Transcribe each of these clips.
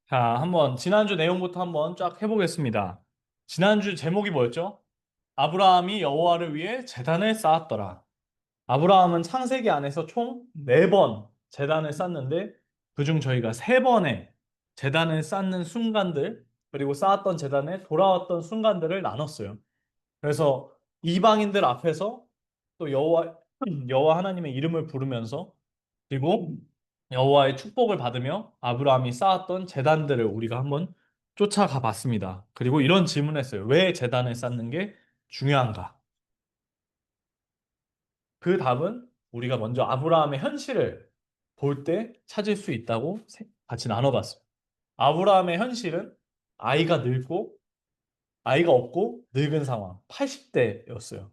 자, 한번 지난주 내용부터 한번 쫙 해보겠습니다. 지난주 제목이 뭐였죠? 아브라함이 여호와를 위해 제단을 쌓았더라. 아브라함은 창세기 안에서 총 4번 제단을 쌓는데 그중 저희가 3번의 제단을 쌓는 순간들 그리고 쌓았던 제단에 돌아왔던 순간들을 나눴어요. 그래서 이방인들 앞에서 또 여호와 하나님의 이름을 부르면서 그리고 여호와의 축복을 받으며 아브라함이 쌓았던 제단들을 우리가 한번 쫓아가 봤습니다. 그리고 이런 질문을 했어요. 왜 제단을 쌓는 게 중요한가? 그 답은 우리가 먼저 아브라함의 현실을 볼 때 찾을 수 있다고 같이 나눠봤어요. 아브라함의 현실은 아이가 늙고 아이가 없고 늙은 상황 80대였어요.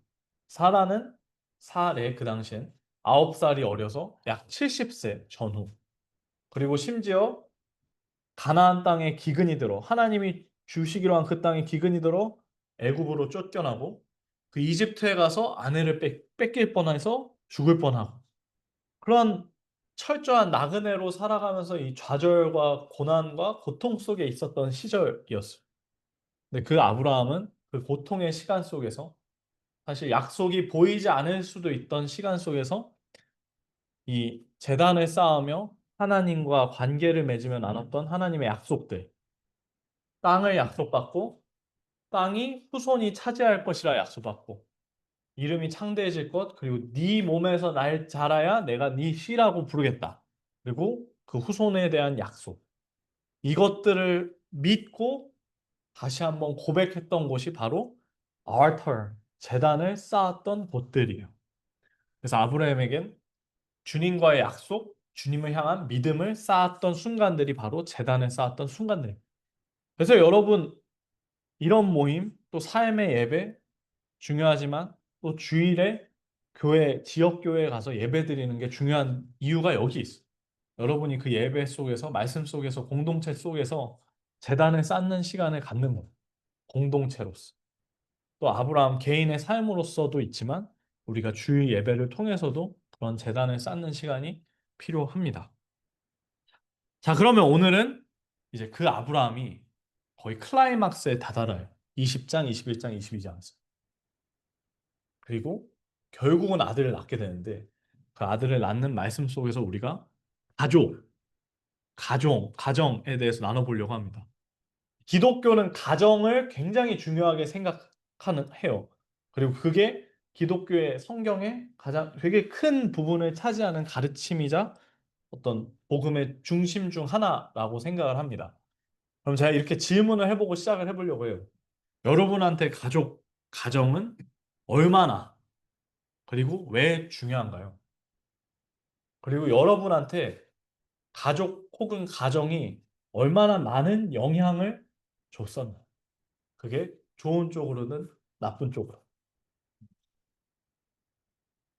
사라는 사례 그 당시엔 9살이 어려서 약 70세 전후. 그리고 심지어 가나안 땅에 기근이 들어 하나님이 주시기로 한 그 땅에 기근이 들어 애굽으로 쫓겨나고 그 이집트에 가서 아내를 뺏길 뻔해서 죽을 뻔하고 그런 철저한 나그네로 살아가면서 이 좌절과 고난과 고통 속에 있었던 시절이었어요. 근데 그 아브라함은 그 고통의 시간 속에서 사실 약속이 보이지 않을 수도 있던 시간 속에서 이 재단을 쌓으며 하나님과 관계를 맺으며 나눴던 하나님의 약속들, 땅을 약속받고 땅이 후손이 차지할 것이라 약속받고 이름이 창대해질 것 그리고 네 몸에서 날 자라야 내가 네 씨라고 부르겠다. 그리고 그 후손에 대한 약속 이것들을 믿고 다시 한번 고백했던 곳이 바로 알터, 제단을 쌓았던 곳들이에요. 그래서 아브라함에겐 주님과의 약속, 주님을 향한 믿음을 쌓았던 순간들이 바로 제단을 쌓았던 순간들. 그래서 여러분 이런 모임, 또 삶의 예배 중요하지만 또 주일에 교회, 지역 교회에 가서 예배 드리는 게 중요한 이유가 여기 있어. 여러분이 그 예배 속에서 말씀 속에서 공동체 속에서 제단을 쌓는 시간을 갖는 거. 공동체로서. 또 아브라함 개인의 삶으로서도 있지만 우리가 주일 예배를 통해서도 그런 제단을 쌓는 시간이 필요합니다. 자, 그러면 오늘은 이제 그 아브라함이 거의 클라이막스에 다다라요. 20장, 21장, 22장에서. 그리고 결국은 아들을 낳게 되는데 그 아들을 낳는 말씀 속에서 우리가 가족, 가정에 대해서 나눠보려고 합니다. 기독교는 가정을 굉장히 중요하게 생각하는 해요. 그리고 그게 기독교의 성경의 가장 되게 큰 부분을 차지하는 가르침이자 어떤 복음의 중심 중 하나라고 생각을 합니다. 그럼 제가 이렇게 질문을 해보고 시작을 해보려고 해요. 여러분한테 가정은 얼마나 그리고 왜 중요한가요? 그리고 여러분한테 가족 혹은 가정이 얼마나 많은 영향을 줬었나? 그게 좋은 쪽으로는 나쁜 쪽으로.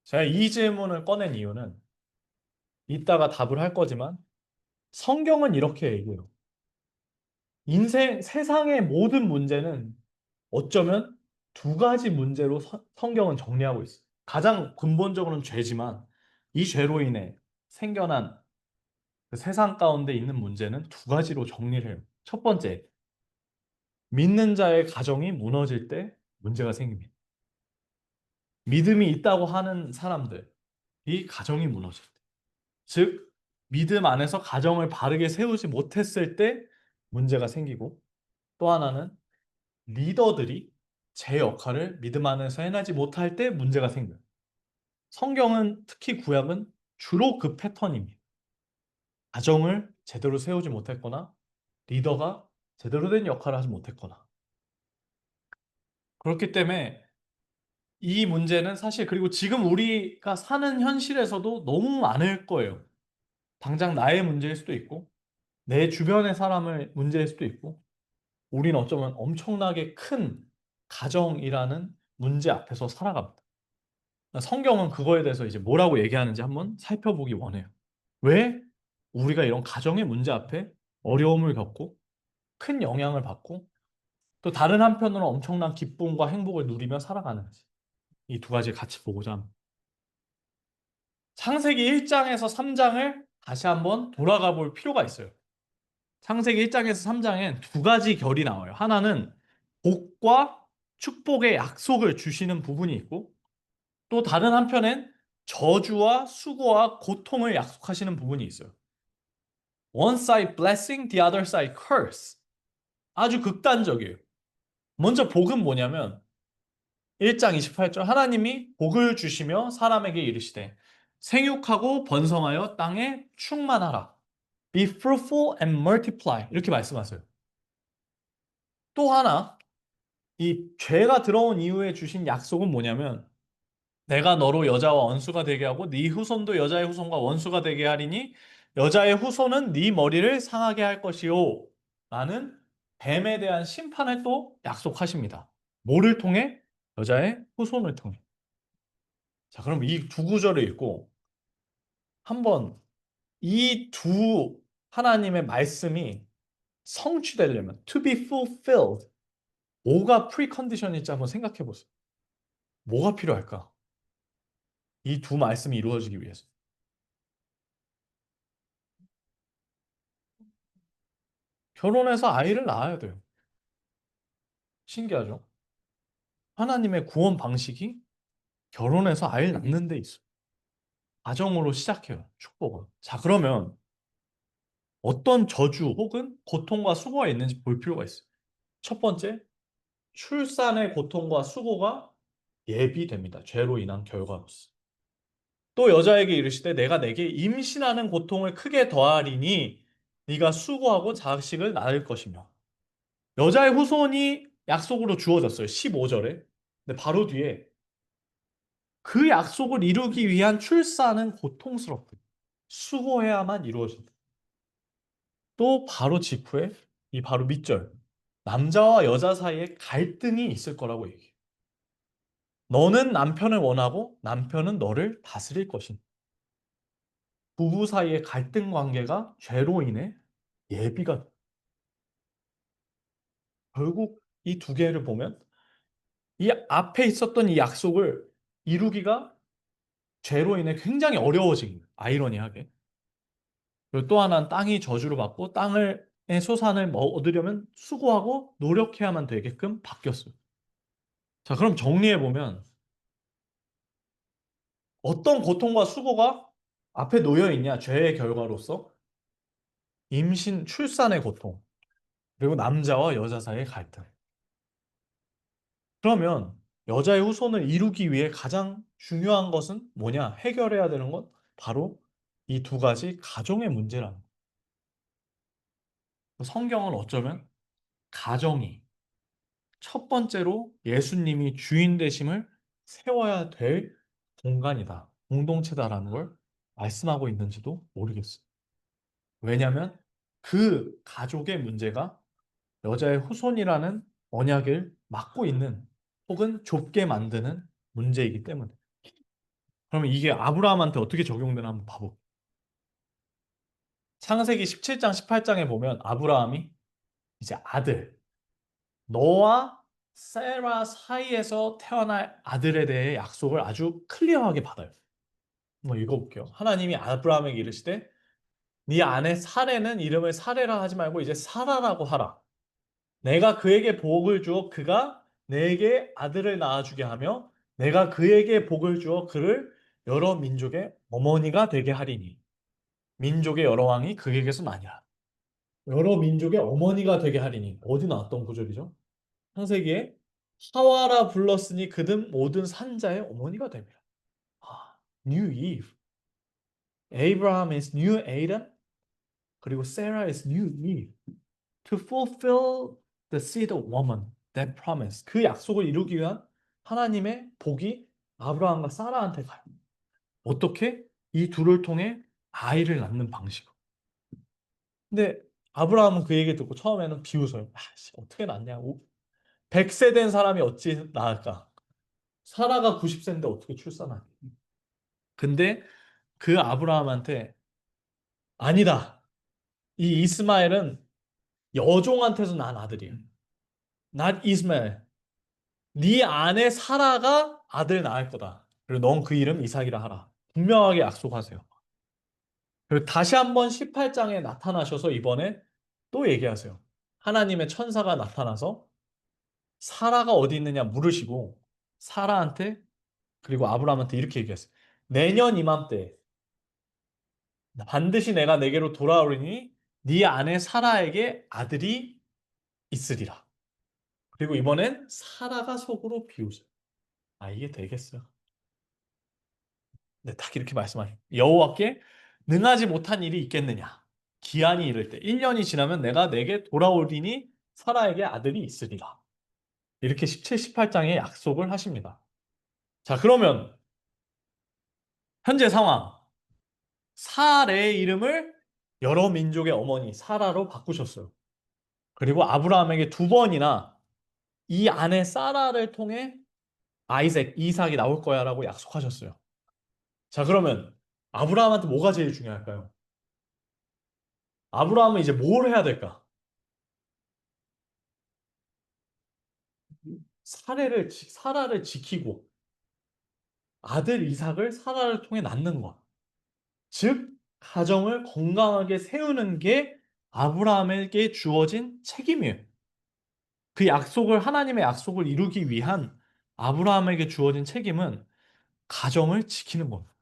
제가 이 질문을 꺼낸 이유는 이따가 답을 할 거지만 성경은 이렇게 얘기해요. 세상의 모든 문제는 어쩌면 두 가지 문제로 성경은 정리하고 있어요. 가장 근본적으로는 죄지만 이 죄로 인해 생겨난 그 세상 가운데 있는 문제는 두 가지로 정리를 해요. 첫 번째, 믿는 자의 가정이 무너질 때 문제가 생깁니다. 믿음이 있다고 하는 사람들, 이 가정이 무너질 때. 즉, 믿음 안에서 가정을 바르게 세우지 못했을 때 문제가 생기고 또 하나는 리더들이 제 역할을 믿음 안에서 해내지 못할 때 문제가 생겨요. 성경은 특히 구약은 주로 그 패턴입니다. 가정을 제대로 세우지 못했거나 리더가 제대로 된 역할을 하지 못했거나 그렇기 때문에 이 문제는 사실 그리고 지금 우리가 사는 현실에서도 너무 많을 거예요. 당장 나의 문제일 수도 있고 내 주변의 사람의 문제일 수도 있고 우리는 어쩌면 엄청나게 큰 가정이라는 문제 앞에서 살아갑니다. 성경은 그거에 대해서 이제 뭐라고 얘기하는지 한번 살펴보기 원해요. 왜 우리가 이런 가정의 문제 앞에 어려움을 겪고 큰 영향을 받고 또 다른 한편으로는 엄청난 기쁨과 행복을 누리며 살아가는지 이 두 가지 같이 보고자 합니다. 창세기 1장에서 3장을 다시 한번 돌아가 볼 필요가 있어요. 창세기 1장에서 3장엔 두 가지 결이 나와요. 하나는 복과 축복의 약속을 주시는 부분이 있고 또 다른 한편엔 저주와 수고와 고통을 약속하시는 부분이 있어요. One side blessing, the other side curse. 아주 극단적이에요. 먼저 복은 뭐냐면 1장 28절 하나님이 복을 주시며 사람에게 이르시되 생육하고 번성하여 땅에 충만하라. Be fruitful and multiply. 이렇게 말씀하세요. 또 하나 이 죄가 들어온 이후에 주신 약속은 뭐냐면 내가 너로 여자와 원수가 되게 하고 네 후손도 여자의 후손과 원수가 되게 하리니 여자의 후손은 네 머리를 상하게 할 것이요 라는 뱀에 대한 심판을 또 약속하십니다. 뭐를 통해? 여자의 후손을 통해. 자, 그럼 이 두 구절을 읽고 한번 이 두 하나님의 말씀이 성취되려면 to be fulfilled 뭐가 프리컨디션일지 한번 생각해 보세요. 뭐가 필요할까? 이 두 말씀이 이루어지기 위해서. 결혼해서 아이를 낳아야 돼요. 신기하죠? 하나님의 구원 방식이 결혼해서 아이를 낳는 데 있어요. 가정으로 시작해요. 축복은. 자, 그러면 어떤 저주 혹은 고통과 수고가 있는지 볼 필요가 있어요. 첫 번째, 출산의 고통과 수고가 예비됩니다. 죄로 인한 결과로서. 또 여자에게 이르시되 내가 내게 임신하는 고통을 크게 더하리니 네가 수고하고 자식을 낳을 것이며 여자의 후손이 약속으로 주어졌어요. 15절에. 근데 바로 뒤에 그 약속을 이루기 위한 출산은 고통스럽고 수고해야만 이루어진다. 또 바로 직후에 이 바로 밑절 남자와 여자 사이에 갈등이 있을 거라고 얘기해요. 너는 남편을 원하고 남편은 너를 다스릴 것인. 부부 사이의 갈등 관계가 죄로 인해 예비가 결국 이 두 개를 보면 이 앞에 있었던 이 약속을 이루기가 죄로 인해 굉장히 어려워진 거예요. 아이러니하게. 그리고 또 하나는 땅이 저주를 받고 땅을 의 소산을 얻으려면 수고하고 노력해야만 되게끔 바뀌었어요. 자, 그럼 정리해 보면 어떤 고통과 수고가 앞에 놓여 있냐? 죄의 결과로서 임신, 출산의 고통, 그리고 남자와 여자 사이의 갈등. 그러면 여자의 후손을 이루기 위해 가장 중요한 것은 뭐냐? 해결해야 되는 건 바로 이 두 가지 가정의 문제라는 거예요. 성경은 어쩌면 가정이 첫 번째로 예수님이 주인 되심을 세워야 될 공간이다, 공동체다라는 걸 말씀하고 있는지도 모르겠어요. 왜냐하면 그 가족의 문제가 여자의 후손이라는 언약을 막고 있는 혹은 좁게 만드는 문제이기 때문에. 그러면 이게 아브라함한테 어떻게 적용되나 한번 봐볼게요. 창세기 17장, 18장에 보면 아브라함이 이제 아들, 너와 세라 사이에서 태어날 아들에 대해 약속을 아주 클리어하게 받아요. 한번 읽어볼게요. 하나님이 아브라함에게 이르시되 네 아내 사레는 이름을 사레라 하지 말고 이제 사라라고 하라. 내가 그에게 복을 주어 그가 내게 아들을 낳아주게 하며 내가 그에게 복을 주어 그를 여러 민족의 어머니가 되게 하리니 민족의 여러 왕이 그에게서 나니라. 여러 민족의 어머니가 되게 하리니 어디 나왔던 구절이죠? 창세기에 하와라 불렀으니 그는 모든 산자의 어머니가 됩니다. 아, New Eve. Abraham is New Adam. 그리고 Sarah is New Eve. To fulfill the seed of woman, that promise. 그 약속을 이루기 위한 하나님의 복이 아브라함과 사라한테 가요. 어떻게? 이 둘을 통해 아이를 낳는 방식으로. 근데 아브라함은 그 얘기 듣고 처음에는 비웃어요. 아, 씨, 어떻게 낳냐? 100세 된 사람이 어찌 낳을까? 사라가 90세인데 어떻게 출산하니? 근데 그 아브라함한테 아니다. 이 이스마엘은 여종한테서 난 아들이야. Not 이스마엘. 네 아내 사라가 아들 낳을 거다. 그리고 넌 그 이름 이삭이라 하라. 분명하게 약속하세요. 그리고 다시 한번 18장에 나타나셔서 이번에 또 얘기하세요. 하나님의 천사가 나타나서 사라가 어디 있느냐 물으시고 사라한테 그리고 아브라함한테 이렇게 얘기했어요. 내년 이맘때 반드시 내가 내게로 돌아오리니 네 아내 사라에게 아들이 있으리라. 그리고 이번엔 사라가 속으로 비웃어요. 아 이게 되겠어요? 네, 딱 이렇게 말씀하셔요. 여호와께 능하지 못한 일이 있겠느냐? 기한이 이를 때 1년이 지나면 내가 내게 돌아오리니 사라에게 아들이 있으리라. 이렇게 17, 18장에 약속을 하십니다. 자, 그러면 현재 상황. 사레의 이름을 여러 민족의 어머니 사라로 바꾸셨어요. 그리고 아브라함에게 두 번이나 이 아내 사라를 통해 아이색, 이삭이 나올 거야라고 약속하셨어요. 자, 그러면 아브라함한테 뭐가 제일 중요할까요? 아브라함은 이제 뭘 해야 될까? 사라를 지키고 아들 이삭을 사라를 통해 낳는 것. 즉, 가정을 건강하게 세우는 게 아브라함에게 주어진 책임이에요. 그 약속을, 하나님의 약속을 이루기 위한 아브라함에게 주어진 책임은 가정을 지키는 겁니다.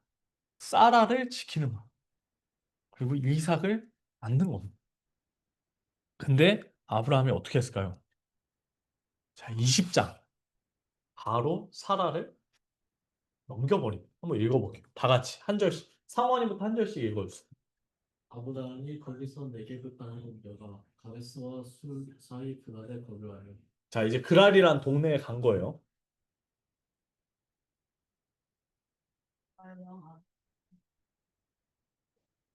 사라를 지키는 것. 그리고 이삭을 낳는 겁니다. 근데 아브라함이 어떻게 했을까요? 자, 20장. 바로 사라를 넘겨버립니다. 한번 읽어볼게요. 다 같이 한 절씩. 상원이부터 한 절씩 읽어주세요. 아브라함이 거기서 네게브 땅을 옮겨가 가데스와 술 사이 그갈에 거주하여 자, 이제 그랄이란 동네에 간 거예요.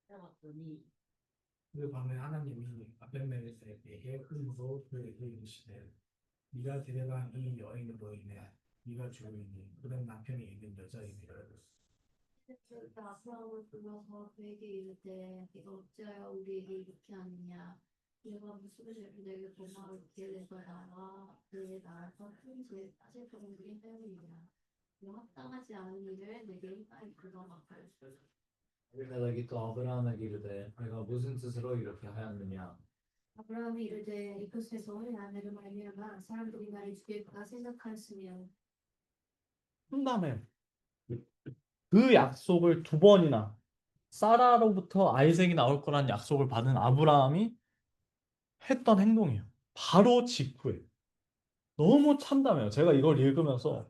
왔더니 그 밤에 하나님이 아벤멜렉에게 흠으로 그에게 이르시되 네가 데려간 이 여인으로 인해 네가 죽으니 그는 남편이 있는 여자이니라. 아브라함을 불러서 그에게 이르되 네가 어찌하여 우리에게 이렇게 하느냐 네가 무슨 죄로 내게 고마울 기회에서 나와 그의 나라서 큰죄 따질 것은 우리 때문이냐 네가 합당하지 않은 일을 내게 힘까지 불러 막하였소서. 아비멜렉이 또 아브라함에게 이르되 내가 무슨 뜻으로 이렇게 하였느냐. 아브라함이 이르되 이곳에서 내 아내를 말미암아 사람들이 나를 죽일까 생각하였으며 한 다음에 그 약속을 두 번이나 사라로부터 아이색이 나올 거라는 약속을 받은 아브라함이 했던 행동이에요. 바로 직후에. 너무 참담해요. 제가 이걸 읽으면서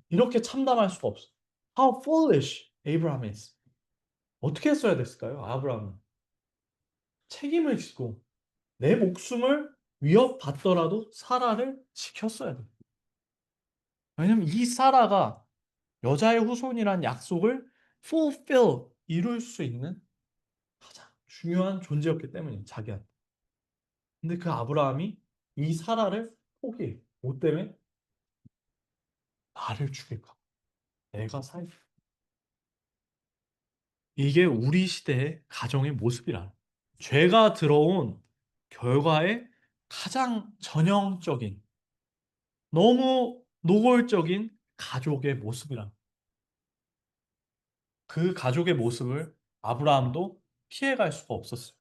이렇게 참담할 수가 없어요. How foolish Abraham is. 어떻게 했어야 됐을까요? 아브라함은. 책임을 지고 내 목숨을 위협받더라도 사라를 지켰어야 돼요. 왜냐면 이 사라가 여자의 후손이란 약속을 fulfill, 이룰 수 있는 가장 중요한 존재였기 때문이에요. 자기한테. 근데 그 아브라함이 이 사라를 포기해. 뭐 때문에? 나를 죽일까? 내가 살. 이게 우리 시대의 가정의 모습이라. 죄가 들어온 결과의 가장 전형적인, 너무 노골적인 가족의 모습이라. 그 가족의 모습을 아브라함도 피해갈 수가 없었어요.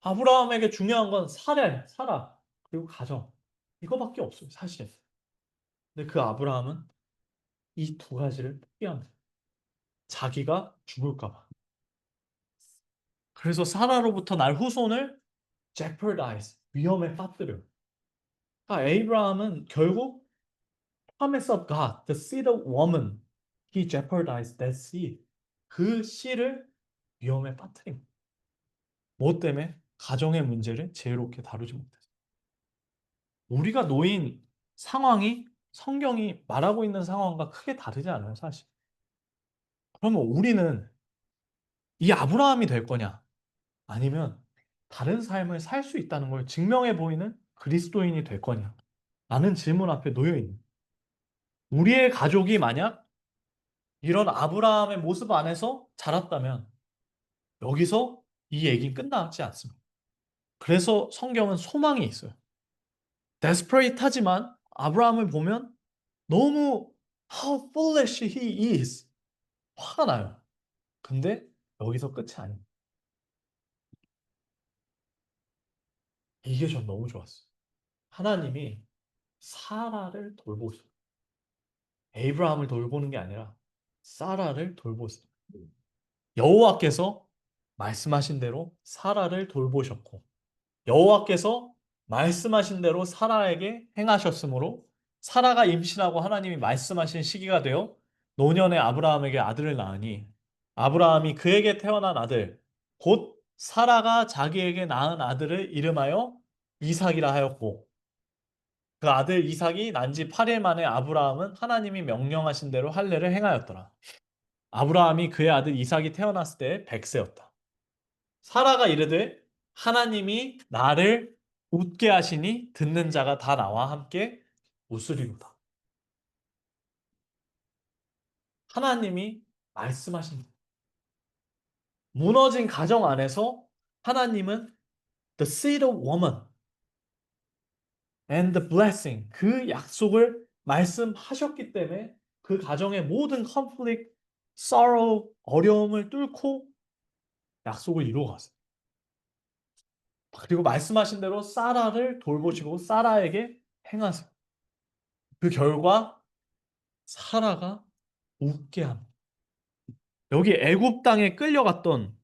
아브라함에게 중요한 건 사라, 그리고 가정. 이거밖에 없어요, 사실. 근데 그 아브라함은 이 두 가지를 포기합니다. 자기가 죽을까 봐. 그래서 사라로부터 날 후손을 jeopardize, 위험에 빠뜨려요. 그러니까 에이브라함은 결국 promise of God, the seed of woman, he jeopardized that seed. 그 씨를 위험에 빠뜨린 거예요. 뭐 때문에? 가정의 문제를 지혜롭게 다루지 못해서. 우리가 놓인 상황이 성경이 말하고 있는 상황과 크게 다르지 않아요, 사실. 그러면 우리는 이 아브라함이 될 거냐? 아니면 다른 삶을 살 수 있다는 걸 증명해 보이는 그리스도인이 될 거냐? 라는 질문 앞에 놓여 있는. 우리의 가족이 만약 이런 아브라함의 모습 안에서 자랐다면 여기서 이 얘기는 끝나지 않습니다. 그래서 성경은 소망이 있어요. 데스퍼레이트하지만 아브라함을 보면 너무 how foolish he is. 화가 나요. 근데 여기서 끝이 아닙니다. 이게 전 너무 좋았어요. 하나님이 사라를 돌보셨어요. 에이브라함을 돌보는 게 아니라 사라를 돌보셨어요. 여호와께서 말씀하신 대로 사라를 돌보셨고 여호와께서 말씀하신 대로 사라에게 행하셨으므로 사라가 임신하고 하나님이 말씀하신 시기가 되어 노년의 아브라함에게 아들을 낳으니 아브라함이 그에게 태어난 아들 곧 사라가 자기에게 낳은 아들을 이름하여 이삭이라 하였고 그 아들 이삭이 난 지 8일 만에 아브라함은 하나님이 명령하신 대로 할례를 행하였더라. 아브라함이 그의 아들 이삭이 태어났을 때 100세였다. 사라가 이르되 하나님이 나를 웃게 하시니 듣는 자가 다 나와 함께 웃으리로다. 하나님이 말씀하신 무너진 가정 안에서 하나님은 the seed of woman and the blessing 그 약속을 말씀하셨기 때문에 그 가정의 모든 conflict, sorrow, 어려움을 뚫고 약속을 이루어갔어요. 그리고 말씀하신 대로 사라를 돌보시고 사라에게 행하세요. 그 결과 사라가 웃게 합니다. 여기 애굽 땅에 끌려갔던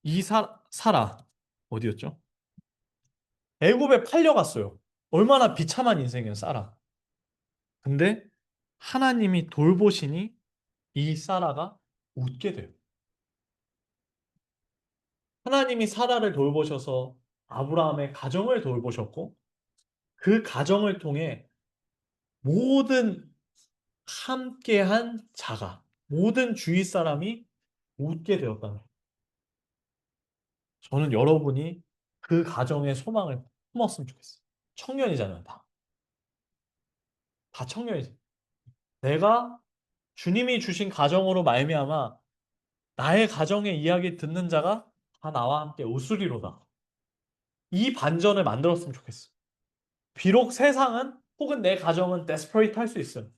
이 사라 어디였죠? 애굽에 팔려갔어요. 얼마나 비참한 인생이에요, 사라. 근데 하나님이 돌보시니 이 사라가 웃게 돼요. 하나님이 사라를 돌보셔서 아브라함의 가정을 돌보셨고 그 가정을 통해 모든 함께한 자가 모든 주위 사람이 웃게 되었다는 거예요. 저는 여러분이 그 가정의 소망을 품었으면 좋겠어요. 청년이잖아요, 다. 다 청년이죠. 내가 주님이 주신 가정으로 말미암아 나의 가정의 이야기 듣는 자가 다 나와 함께 웃으리로다. 이 반전을 만들었으면 좋겠어요. 비록 세상은 혹은 내 가정은 desperate 할 수 있어요.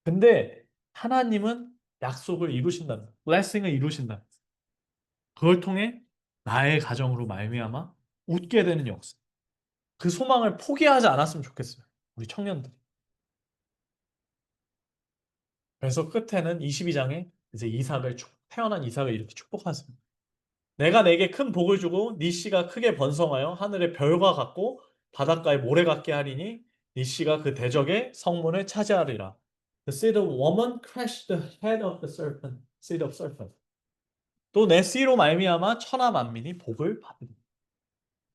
근데 하나님은 약속을 이루신다는 거예요. blessing을 이루신다는 거예요. 그걸 통해 나의 가정으로 말미암아 웃게 되는 역사. 그 소망을 포기하지 않았으면 좋겠어요. 우리 청년들이. 그래서 끝에는 22장에 이제 태어난 이삭을 이렇게 축복하십니다. 내가 내게 큰 복을 주고 네 씨가 크게 번성하여 하늘의 별과 같고 바닷가의 모래 같게 하리니 네 씨가 그 대적의 성문을 차지하리라. The seed of woman crushed the head of the serpent. seed of serpent. 또 내 씨로 말미암아 천하 만민이 복을 받으리.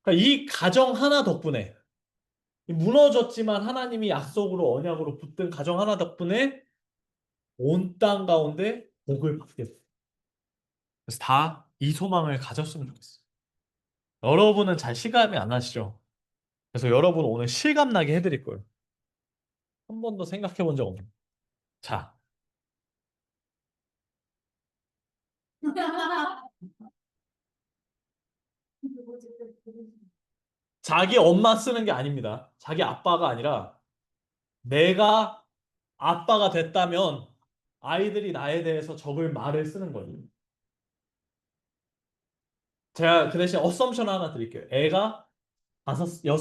그러니까 이 가정 하나 덕분에 무너졌지만 하나님이 약속으로 언약으로 붙든 가정 하나 덕분에 온 땅 가운데 복을 받게 돼요. 그래서 다 이 소망을 가졌으면 좋겠어요. 여러분은 잘 실감이 안 나시죠? 그래서 여러분 오늘 실감 나게 해드릴 거예요. 한 번도 생각해 본 적 없는. 자, 자기 엄마 쓰는 게 아닙니다. 자기 아빠가 아니라 내가 아빠가 됐다면 아이들이 나에 대해서 적을 말을 쓰는 거예요. 제가 그 대신 어썸션 하나 드릴게요. 애가 5, 6